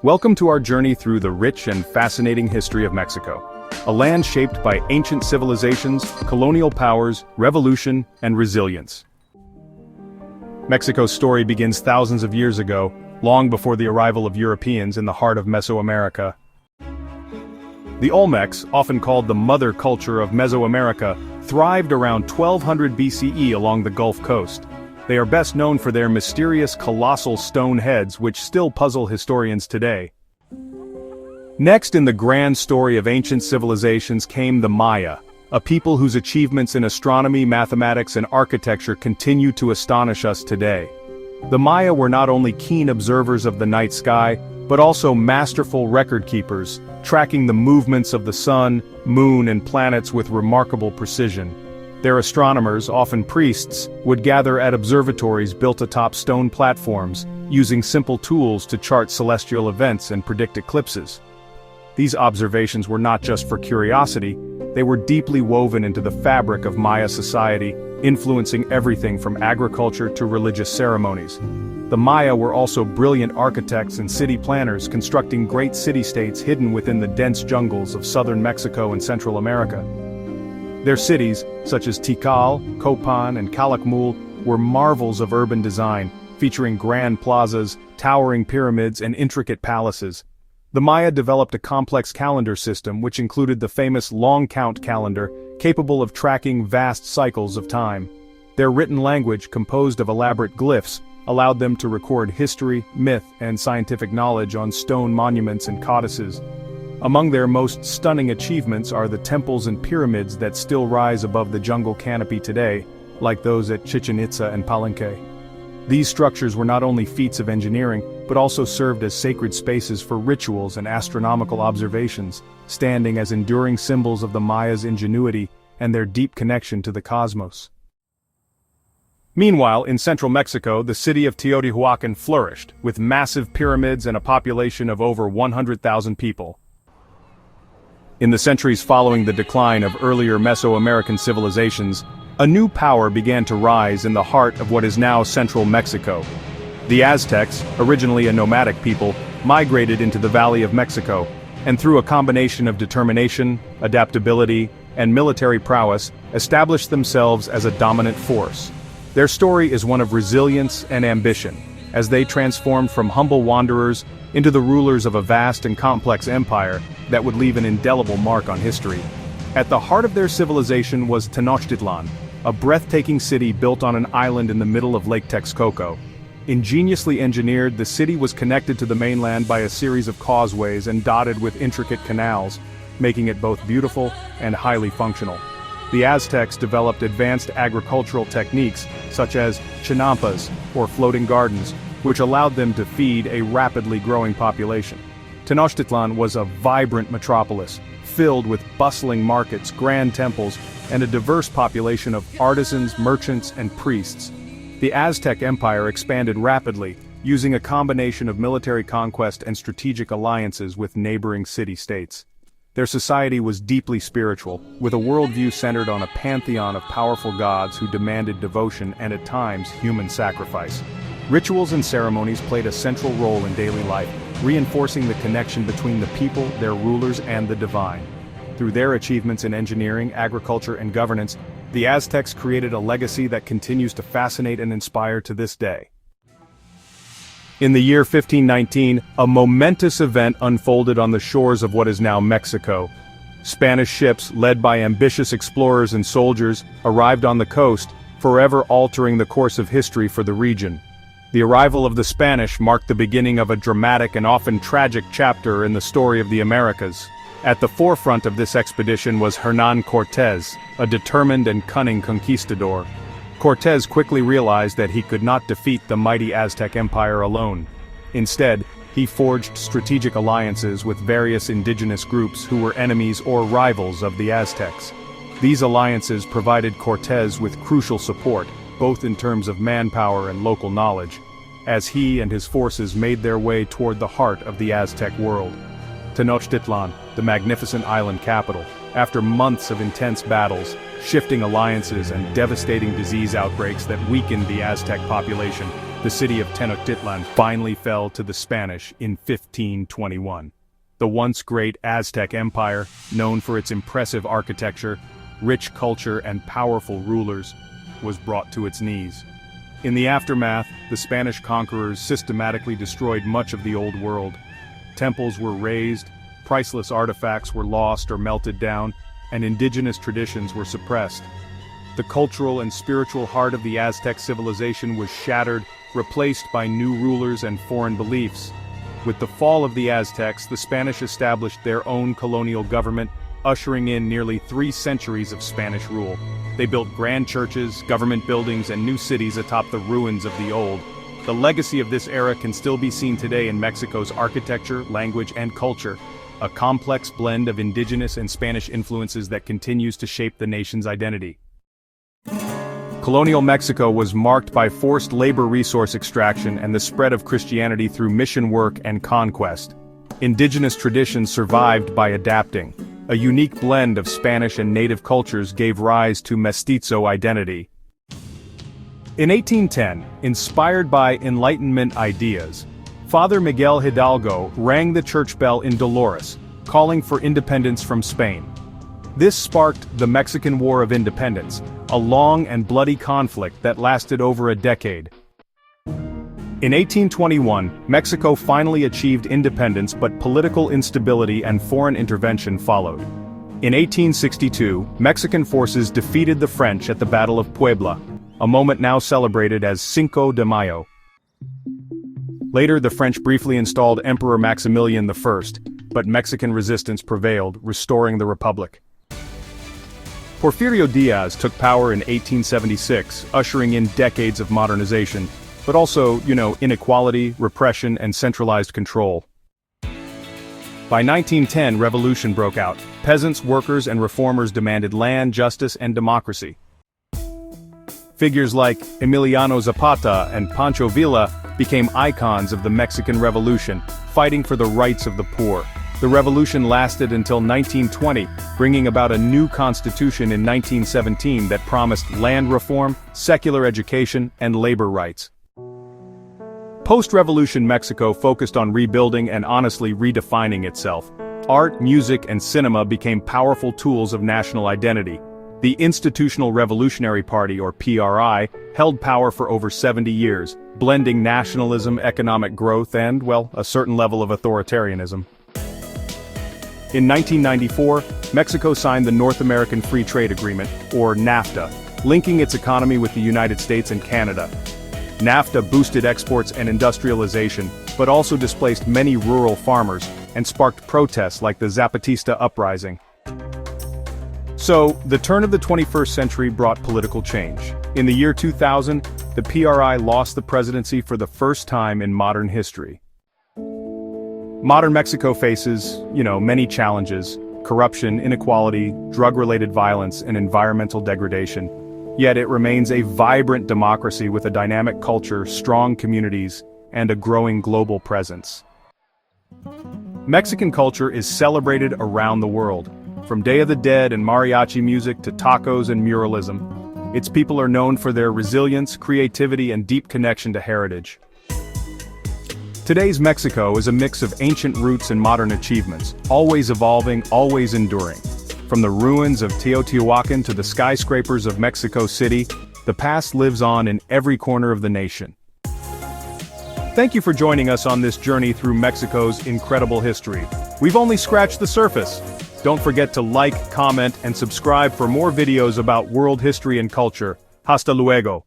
Welcome to our journey through the rich and fascinating history of Mexico, a land shaped by ancient civilizations, colonial powers, revolution, and resilience. Mexico's story begins thousands of years ago, long before the arrival of Europeans in the heart of Mesoamerica. The Olmecs, often called the mother culture of Mesoamerica, thrived around 1200 BCE along the Gulf Coast. They are best known for their mysterious colossal stone heads which still puzzle historians today. Next in the grand story of ancient civilizations came the Maya, a people whose achievements in astronomy, mathematics, and architecture continue to astonish us today. The Maya were not only keen observers of the night sky, but also masterful record keepers, tracking the movements of the sun, moon, and planets with remarkable precision. Their astronomers, often priests, would gather at observatories built atop stone platforms, using simple tools to chart celestial events and predict eclipses. These observations were not just for curiosity, they were deeply woven into the fabric of Maya society, influencing everything from agriculture to religious ceremonies. The Maya were also brilliant architects and city planners, constructing great city-states hidden within the dense jungles of southern Mexico and Central America. Their cities, such as Tikal, Copan, and Calakmul, were marvels of urban design, featuring grand plazas, towering pyramids, and intricate palaces. The Maya developed a complex calendar system which included the famous long count calendar, capable of tracking vast cycles of time. Their written language, composed of elaborate glyphs, allowed them to record history, myth, and scientific knowledge on stone monuments and codices. Among their most stunning achievements are the temples and pyramids that still rise above the jungle canopy today, like those at Chichen Itza and Palenque. These structures were not only feats of engineering, but also served as sacred spaces for rituals and astronomical observations, standing as enduring symbols of the Mayas' ingenuity and their deep connection to the cosmos. Meanwhile, in central Mexico, the city of Teotihuacan flourished, with massive pyramids and a population of over 100,000 people. In the centuries following the decline of earlier Mesoamerican civilizations, a new power began to rise in the heart of what is now central Mexico. The Aztecs, originally a nomadic people, migrated into the Valley of Mexico, and through a combination of determination, adaptability, and military prowess, established themselves as a dominant force. Their story is one of resilience and ambition, as they transformed from humble wanderers into the rulers of a vast and complex empire that would leave an indelible mark on history. At the heart of their civilization was Tenochtitlan, a breathtaking city built on an island in the middle of Lake Texcoco. Ingeniously engineered, the city was connected to the mainland by a series of causeways and dotted with intricate canals, making it both beautiful and highly functional. The Aztecs developed advanced agricultural techniques, such as chinampas, or floating gardens, which allowed them to feed a rapidly growing population. Tenochtitlan was a vibrant metropolis, filled with bustling markets, grand temples, and a diverse population of artisans, merchants, and priests. The Aztec Empire expanded rapidly, using a combination of military conquest and strategic alliances with neighboring city-states. Their society was deeply spiritual, with a worldview centered on a pantheon of powerful gods who demanded devotion and at times human sacrifice. Rituals and ceremonies played a central role in daily life, reinforcing the connection between the people, their rulers, and the divine. Through their achievements in engineering, agriculture, and governance, the Aztecs created a legacy that continues to fascinate and inspire to this day. In the year 1519, a momentous event unfolded on the shores of what is now Mexico. Spanish ships, led by ambitious explorers and soldiers, arrived on the coast, forever altering the course of history for the region. The arrival of the Spanish marked the beginning of a dramatic and often tragic chapter in the story of the Americas. At the forefront of this expedition was Hernán Cortés, a determined and cunning conquistador. Cortés quickly realized that he could not defeat the mighty Aztec Empire alone. Instead, he forged strategic alliances with various indigenous groups who were enemies or rivals of the Aztecs. These alliances provided Cortés with crucial support, both in terms of manpower and local knowledge, as he and his forces made their way toward the heart of the Aztec world. Tenochtitlan, the magnificent island capital, after months of intense battles, shifting alliances and devastating disease outbreaks that weakened the Aztec population, the city of Tenochtitlan finally fell to the Spanish in 1521. The once great Aztec Empire, known for its impressive architecture, rich culture and powerful rulers, was brought to its knees. In the aftermath, the Spanish conquerors systematically destroyed much of the Old World. Temples were razed, priceless artifacts were lost or melted down, and indigenous traditions were suppressed. The cultural and spiritual heart of the Aztec civilization was shattered, replaced by new rulers and foreign beliefs. With the fall of the Aztecs, the Spanish established their own colonial government, ushering in nearly 3 centuries of Spanish rule. They built grand churches, government buildings, and new cities atop the ruins of the old. The legacy of this era can still be seen today in Mexico's architecture, language, and culture, a complex blend of indigenous and Spanish influences that continues to shape the nation's identity. Colonial Mexico was marked by forced labor resource extraction and the spread of Christianity through mission work and conquest. Indigenous traditions survived by adapting. A unique blend of Spanish and native cultures gave rise to mestizo identity. In 1810, inspired by Enlightenment ideas, Father Miguel Hidalgo rang the church bell in Dolores, calling for independence from Spain. This sparked the Mexican War of Independence, a long and bloody conflict that lasted over a decade. In 1821, Mexico finally achieved independence, but political instability and foreign intervention followed. In 1862, Mexican forces defeated the French at the Battle of Puebla, a moment now celebrated as Cinco de Mayo. Later, the French briefly installed Emperor Maximilian I, but Mexican resistance prevailed, restoring the republic. Porfirio Diaz took power in 1876, ushering in decades of modernization, but also, inequality, repression, and centralized control. By 1910, revolution broke out. Peasants, workers, and reformers demanded land, justice, and democracy. Figures like Emiliano Zapata and Pancho Villa became icons of the Mexican Revolution, fighting for the rights of the poor. The revolution lasted until 1920, bringing about a new constitution in 1917 that promised land reform, secular education, and labor rights. Post-revolution Mexico focused on rebuilding and honestly redefining itself. Art, music, and cinema became powerful tools of national identity. The Institutional Revolutionary Party, or PRI, held power for over 70 years, blending nationalism, economic growth, and, a certain level of authoritarianism. In 1994, Mexico signed the North American Free Trade Agreement, or NAFTA, linking its economy with the United States and Canada. NAFTA boosted exports and industrialization, but also displaced many rural farmers, and sparked protests like the Zapatista uprising. So, the turn of the 21st century brought political change. In the year 2000, the PRI lost the presidency for the first time in modern history. Modern Mexico faces, many challenges: corruption, inequality, drug-related violence, and environmental degradation. Yet it remains a vibrant democracy with a dynamic culture, strong communities, and a growing global presence. Mexican culture is celebrated around the world. From Day of the Dead and mariachi music to tacos and muralism, its people are known for their resilience, creativity, and deep connection to heritage. Today's Mexico is a mix of ancient roots and modern achievements, always evolving, always enduring. From the ruins of Teotihuacan to the skyscrapers of Mexico City, the past lives on in every corner of the nation. Thank you for joining us on this journey through Mexico's incredible history. We've only scratched the surface. Don't forget to like, comment, and subscribe for more videos about world history and culture. Hasta luego.